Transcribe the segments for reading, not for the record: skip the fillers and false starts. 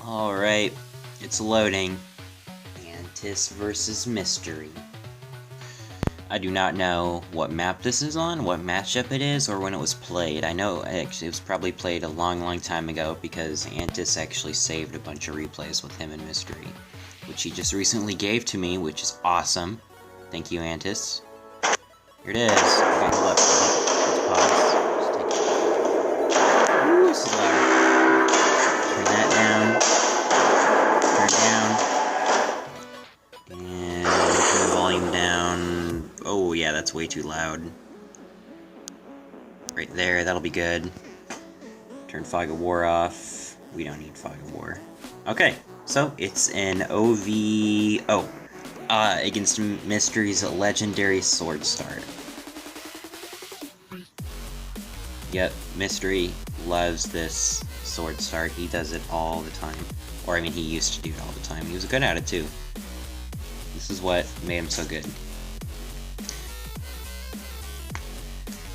Alright, it's loading. Antis versus Mystery. I do not know what map this is on, what matchup it is, or when it was played. I know actually it was probably played a long time ago because Antis actually saved a bunch of replays with him and Mystery, which he just recently gave to me, which is awesome. Thank you, Antis. Here it is. Okay, hold up. Let's pause. Just take it. Ooh, this is loud. Turn that down. Turn down. And turn the volume down. Oh yeah, that's way too loud. Right there, that'll be good. Turn Fog of War off. We don't need Fog of War. Okay, so it's an OVO. Against Mystery's legendary Sword Start. Yep, Mystery loves this Sword Start. He does it all the time. Or, I mean, he used to do it all the time. He was good at it, too. This is what made him so good.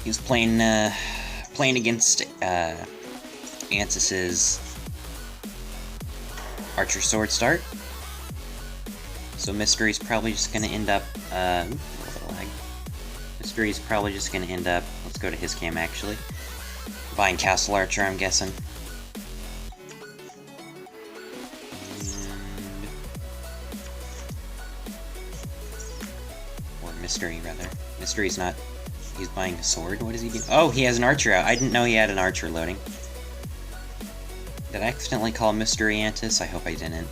He was playing against, Antis's Archer Sword Start. So Mystery's probably just gonna end up, a little bit of lag. Mystery's probably just gonna end up, let's go to his cam actually, buying Castle Archer, I'm guessing. Or Mystery, rather. Mystery's not, he's buying a sword? What does he do? Oh, he has an Archer out. I didn't know he had an Archer loading. Did I accidentally call Mystery Antis? I hope I didn't.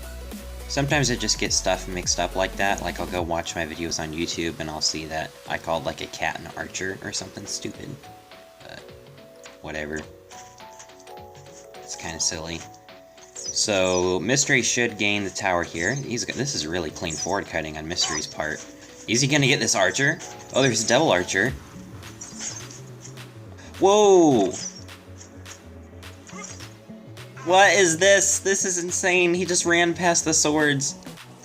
Sometimes I just get stuff mixed up like that, like I'll go watch my videos on YouTube and I'll see that I called like a cat an archer or something stupid. But, whatever. It's kind of silly. So, Mystery should gain the tower here. This is really clean forward cutting on Mystery's part. Is he gonna get this archer? Oh, there's a double archer. Whoa! What is this? This is insane. He just ran past the swords.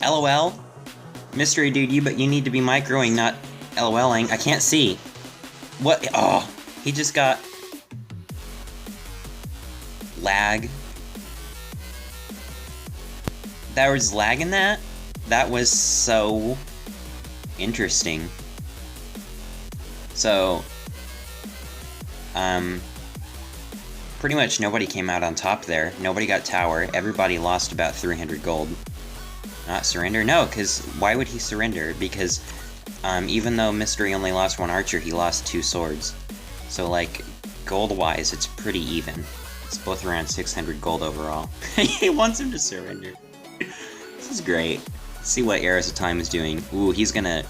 LOL? Mystery dude, you need to be microing, not LOLing. I can't see. What? Oh, he just got lag. There was lag in that? That was so interesting. So, pretty much nobody came out on top there. Nobody got tower. Everybody lost about 300 gold. Not surrender? No, because why would he surrender? Because even though Mystery only lost one archer, he lost 2 swords. So, like, gold-wise, it's pretty even. It's both around 600 gold overall. He wants him to surrender. This is great. Let's see what ArrowsofTime is doing. Ooh, he's gonna...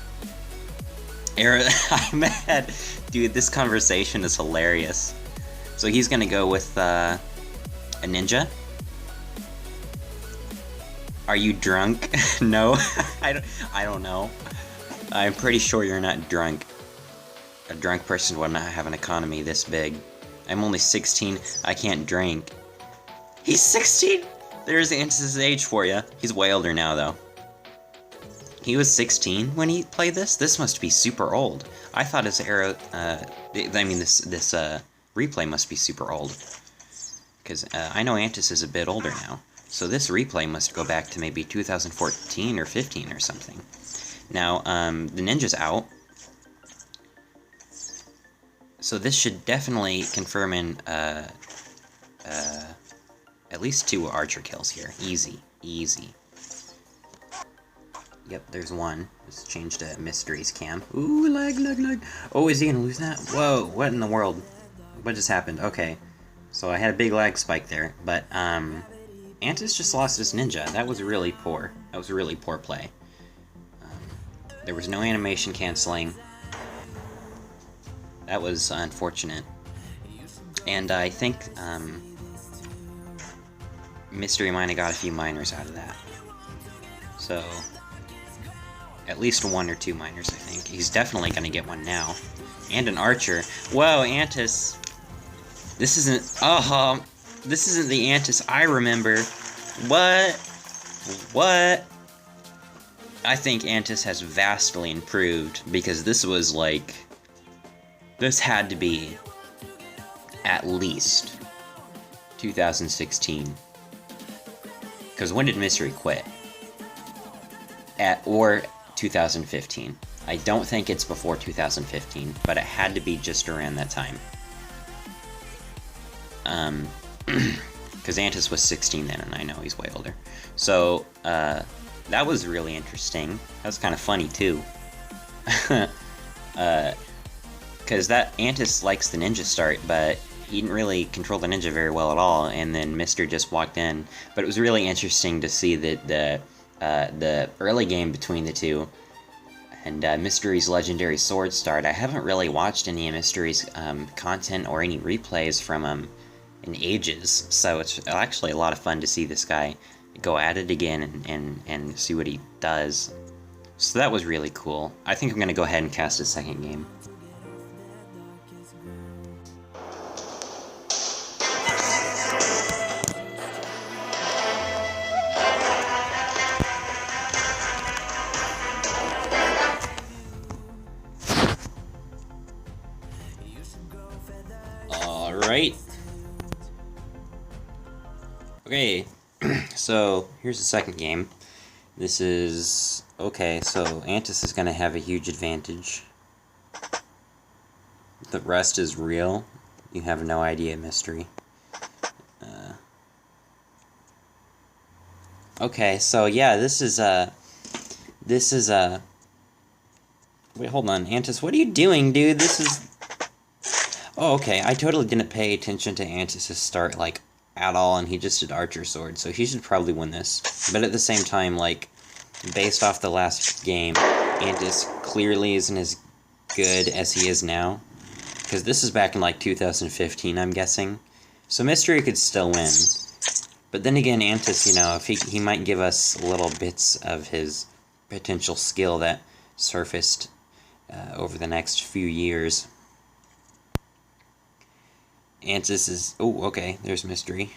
I'm mad. Dude, this conversation is hilarious. So he's gonna go with a ninja. Are you drunk? No, I don't know. I'm pretty sure you're not drunk. A drunk person would not have an economy this big. I'm only 16. I can't drink. He's 16. There's Antis's age for you. He's way older now, though. He was 16 when he played this. This must be super old. I thought his this replay must be super old, because I know Antis is a bit older now, so this replay must go back to maybe 2014 or 15 or something. Now, the ninja's out, so this should definitely confirm in at least 2 archer kills here. Easy. Yep, there's one. Let's change to Mystery's cam. Ooh, lag. Oh, is he gonna lose that? Whoa, what in the world? What just happened? Okay, so I had a big lag spike there, but Antis just lost his ninja. That was really poor. That was a really poor play. There was no animation canceling. That was unfortunate. And I think Mystery might have got a few miners out of that. So, at least 1 or 2 miners, I think. He's definitely gonna get one now. And an archer. Whoa, Antis. This isn't the Antis I remember. What? I think Antis has vastly improved, because this was like... This had to be at least 2016. Because when did Mystery quit? Or 2015. I don't think it's before 2015, but it had to be just around that time. Because Antis was 16 then, and I know he's way older. So, that was really interesting. That was kind of funny, too. Because that Antis likes the ninja start, but he didn't really control the ninja very well at all, and then Mystery just walked in. But it was really interesting to see that the early game between the two, and Mystery's legendary sword start. I haven't really watched any of Mystery's content or any replays from him in ages, so it's actually a lot of fun to see this guy go at it again and see what he does. So that was really cool. I think I'm going to go ahead and cast a second game. Alright. Okay, so here's the second game. This is... okay, so Antis is going to have a huge advantage. The rest is real. You have no idea, Mystery. Okay, so yeah, this is wait, hold on, Antis, what are you doing, dude? This is... oh, okay, I totally didn't pay attention to Antis' start, like, at all, and he just did Archer Sword, so he should probably win this. But at the same time, like, based off the last game, Antis clearly isn't as good as he is now. Because this is back in, like, 2015, I'm guessing. So Mystery could still win. But then again, Antis, you know, if he might give us little bits of his potential skill that surfaced over the next few years. Antis is... oh, okay, there's Mystery.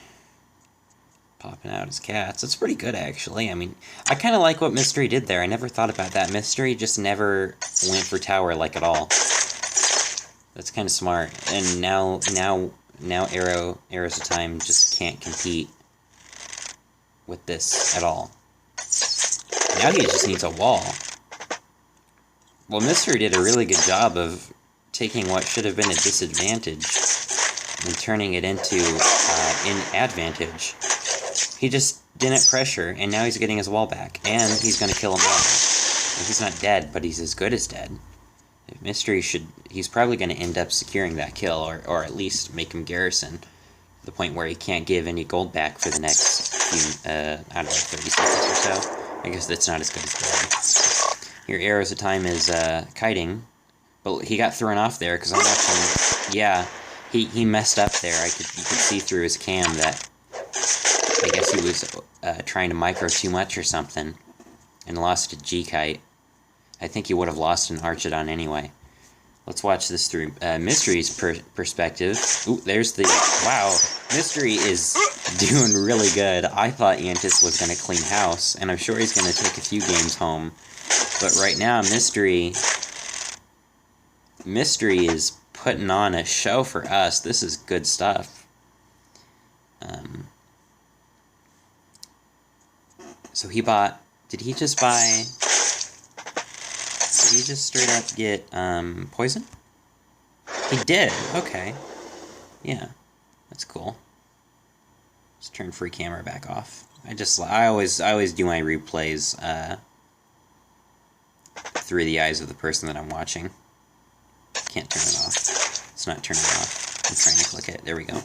Popping out his cats. That's pretty good, actually. I mean, I kind of like what Mystery did there. I never thought about that. Mystery just never went for tower, like, at all. That's kind of smart. And now Arrows of Time just can't compete with this at all. Now he just needs a wall. Well, Mystery did a really good job of taking what should have been a disadvantage and turning it into an advantage. He just didn't pressure, and now he's getting his wall back, and he's going to kill him all. He's not dead, but he's as good as dead. Mystery should... he's probably going to end up securing that kill, or at least make him garrison, to the point where he can't give any gold back for the next few, I don't know, 30 seconds or so. I guess that's not as good as dead. Here, Arrows of Time is kiting, but he got thrown off there, because I'm watching... yeah, he messed up there. You could see through his cam that I guess he was trying to micro too much or something, and lost a G-kite. I think he would have lost an Archidon anyway. Let's watch this through Mystery's perspective. Ooh, there's the... wow, Mystery is doing really good. I thought Antis was going to clean house, and I'm sure he's going to take a few games home. But right now, Mystery is putting on a show for us. This is good stuff. So he bought... did he just buy... did he just straight up get poison? He did. Okay. Yeah, that's cool. Let's turn free camera back off. I always do my replays through the eyes of the person that I'm watching. Can't turn it off. It's not turning off. I'm trying to click it. There we go.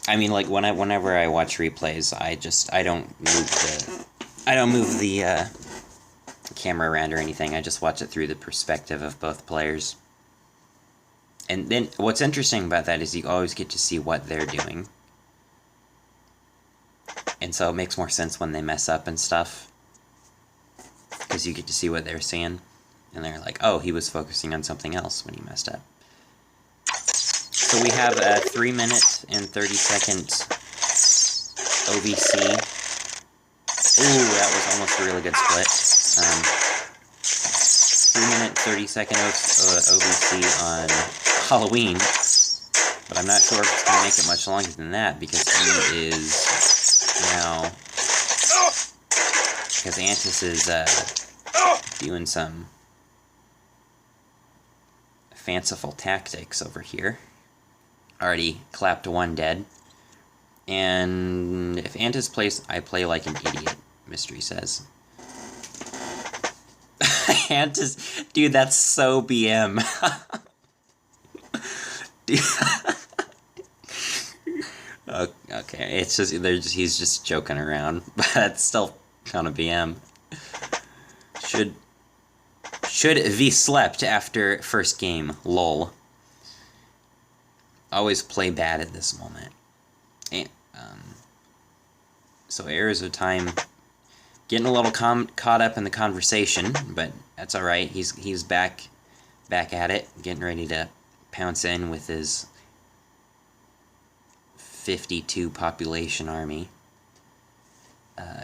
I mean, like whenever I watch replays, I don't move the camera around or anything. I just watch it through the perspective of both players. And then what's interesting about that is you always get to see what they're doing. And so it makes more sense when they mess up and stuff, because you get to see what they're seeing. And they're like, oh, he was focusing on something else when he messed up. So we have a 3-minute and 30-second OVC. Ooh, that was almost a really good split. 3-minute, 30-second OVC on Halloween. But I'm not sure if it's going to make it much longer than that, because he is now... Because Antis is doing some fanciful tactics over here. Already clapped one dead. And if Antis plays, I play like an idiot, Mystery says. Antis, dude, that's so BM. Okay, it's just, he's just joking around, but that's still kind of BM. Should we slept after first game, lol. Always play bad at this moment. And, so ArrowsofTime getting a little caught up in the conversation, but that's all right. He's back at it, getting ready to pounce in with his 52 population army.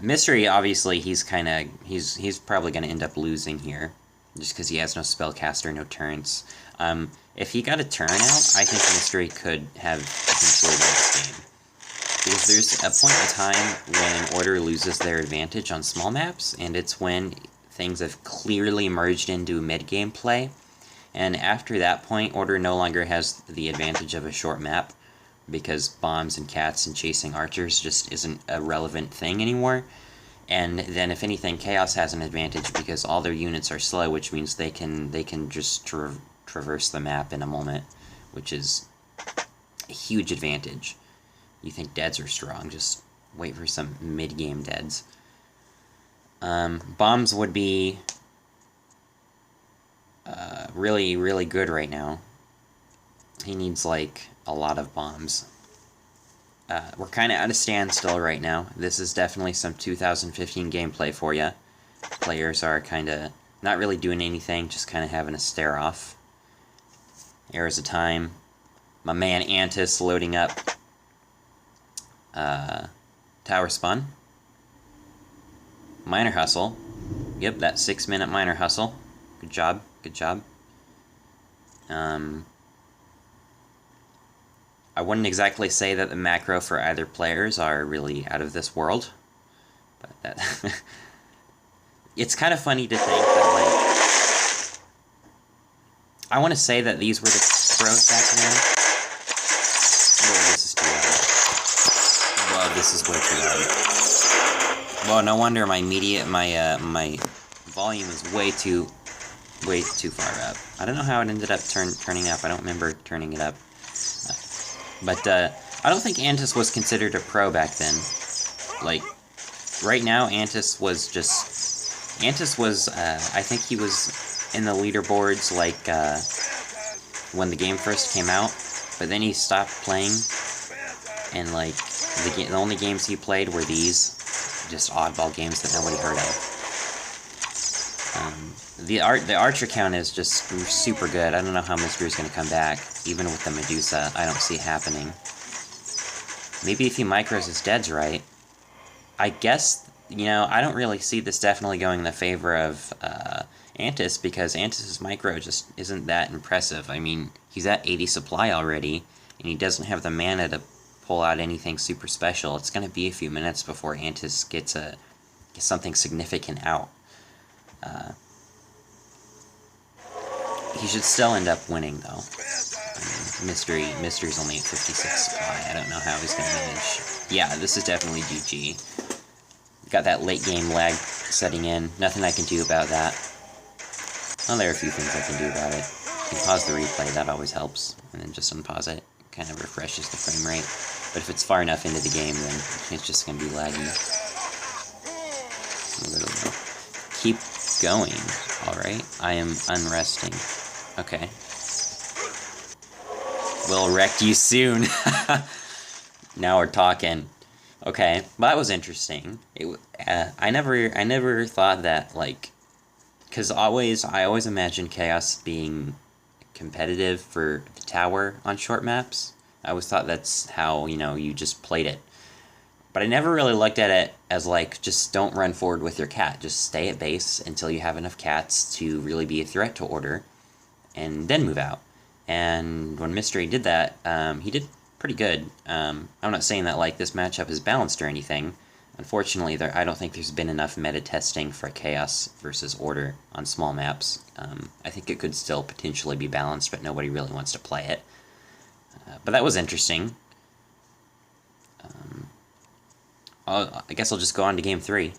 Mystery, obviously, he's probably going to end up losing here, just because he has no spellcaster, no turrets. If he got a turn out, I think Mystery could have potentially won this game. Because there's a point in time when Order loses their advantage on small maps, and it's when things have clearly merged into mid-game play. And after that point, Order no longer has the advantage of a short map, because bombs and cats and chasing archers just isn't a relevant thing anymore. And then, if anything, Chaos has an advantage because all their units are slow, which means they can just traverse the map in a moment, which is a huge advantage. You think deads are strong, just wait for some mid-game deads. Bombs would be really, really good right now. He needs, like, a lot of bombs. We're kind of at a standstill right now. This is definitely some 2015 gameplay for you. Players are kind of not really doing anything, just kind of having a stare-off. ArrowsofTime. My man Antis loading up Tower Spawn. Miner Hustle. Yep, that 6-minute Miner Hustle. Good job, good job. I wouldn't exactly say that the macro for either players are really out of this world, but that it's kind of funny to think that, like, I want to say that these were the pros back then. Whoa, this is too loud. Whoa, this is way too loud. Well, no wonder my my volume is way too far up. I don't know how it ended up turning up. I don't remember turning it up. But I don't think Antis was considered a pro back then. Like, right now, Antis was, I think he was in the leaderboards, like, when the game first came out, but then he stopped playing, and, like, the only games he played were these, just oddball games that nobody heard of. The archer count is just super good. I don't know how Mystery's going to come back. Even with the Medusa, I don't see it happening. Maybe if he micros his deads right. I guess, you know, I don't really see this definitely going in the favor of Antis, because Antis' micro just isn't that impressive. I mean, he's at 80 supply already, and he doesn't have the mana to pull out anything super special. It's going to be a few minutes before Antis gets something significant out. He should still end up winning, though. I mean, Mystery's only at 56 supply. I don't know how he's going to manage. Yeah, this is definitely GG. Got that late game lag setting in. Nothing I can do about that. Well, there are a few things I can do about it. You can pause the replay, that always helps. And then just unpause it. Kind of refreshes the frame rate. But if it's far enough into the game, then it's just going to be laggy. Keep going. Alright, I am unresting. Okay. We'll wreck you soon. Now we're talking. Okay, well, that was interesting. I never thought that, like, because I always imagined Chaos being competitive for the tower on short maps. I always thought that's how, you know, you just played it. But I never really looked at it as, like, just don't run forward with your cat. Just stay at base until you have enough cats to really be a threat to Order, and then move out. And when Mystery did that, he did pretty good. I'm not saying that, like, this matchup is balanced or anything. Unfortunately, I don't think there's been enough meta testing for Chaos versus Order on small maps. I think it could still potentially be balanced, but nobody really wants to play it. But that was interesting. I guess I'll just go on to Game 3.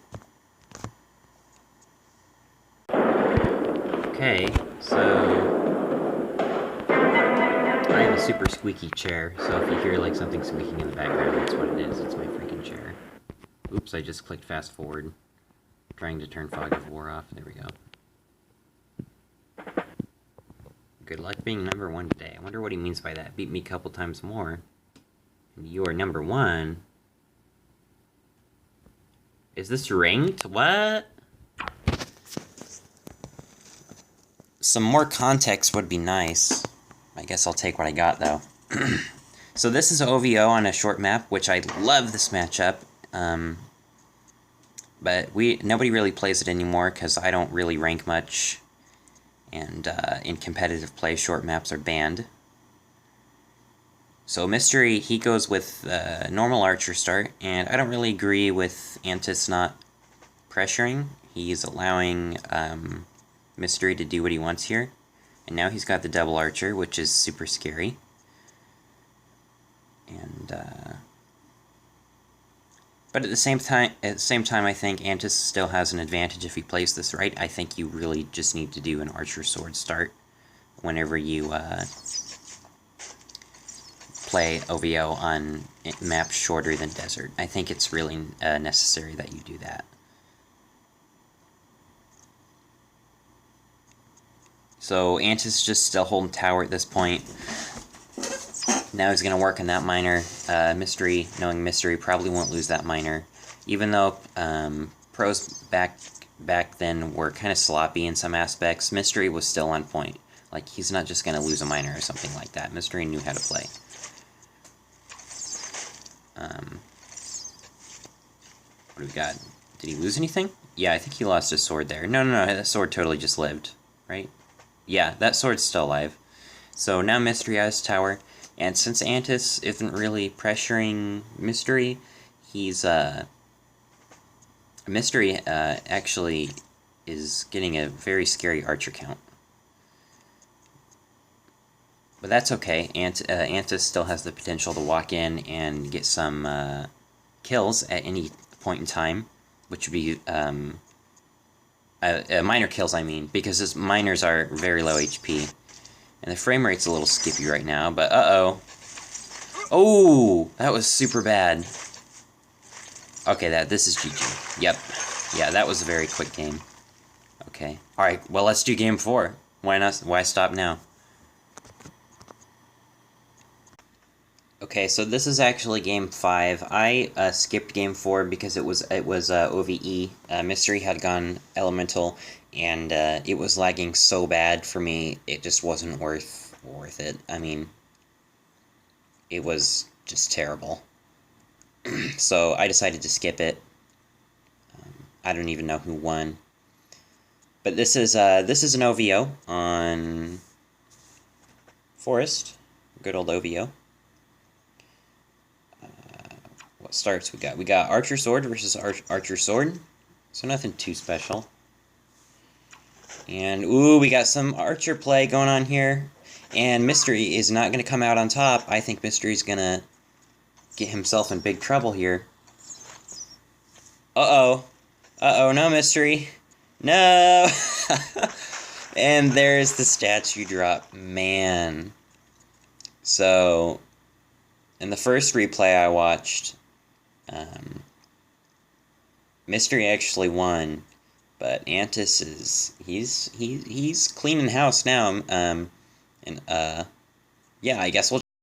Okay, so I have a super squeaky chair, so if you hear like something squeaking in the background, that's what it is. It's my freaking chair. Oops, I just clicked fast forward. Trying to turn Fog of War off. There we go. Good luck being number 1 today. I wonder what he means by that. Beat me a couple times more. And you are number 1. Is this ranked? What? Some more context would be nice. I guess I'll take what I got, though. So this is OVO on a short map, which I love this matchup. But nobody really plays it anymore because I don't really rank much. And in competitive play, short maps are banned. So Mystery, he goes with normal archer start, and I don't really agree with Antis not pressuring. He's allowing Mystery to do what he wants here. And now he's got the double archer, which is super scary. And but at the same time, I think Antis still has an advantage if he plays this right. I think you really just need to do an archer sword start whenever you play OVO on maps shorter than desert. I think it's really necessary that you do that. So Antis just still holding tower at this point. Now he's going to work on that miner. Mystery, knowing Mystery, probably won't lose that miner. Even though pros back then were kind of sloppy in some aspects, Mystery was still on point. Like, he's not just going to lose a miner or something like that. Mystery knew how to play. What do we got? Did he lose anything? Yeah, I think he lost his sword there. No, that sword totally just lived, right? Yeah, that sword's still alive. So now Mystery has tower, and since Antis isn't really pressuring Mystery, he's, Mystery, actually is getting a very scary archer count. But that's okay. Antis still has the potential to walk in and get some kills at any point in time, which would be minor kills, I mean, because his miners are very low HP. And the frame rate's a little skippy right now, but uh-oh. Oh, that was super bad. Okay, this is GG. Yep. Yeah, that was a very quick game. Okay. Alright, well, let's do game 4. Why not? Why stop now? Okay, so this is actually game 5. I skipped game 4 because it was OVE. Mystery had gone elemental, and it was lagging so bad for me. It just wasn't worth it. I mean, it was just terrible. So I decided to skip it. I don't even know who won. But this is an OVO on Forest. Good old OVO. What starts we got? We got Archer Sword versus Archer Sword. So nothing too special. And, ooh, we got some Archer play going on here. And Mystery is not going to come out on top. I think Mystery's going to get himself in big trouble here. Uh-oh. Uh-oh, no, Mystery. No! And there's the statue drop. Man. So, in the first replay I watched, Mystery actually won, but Antis he's cleaning house now. Yeah, I guess we'll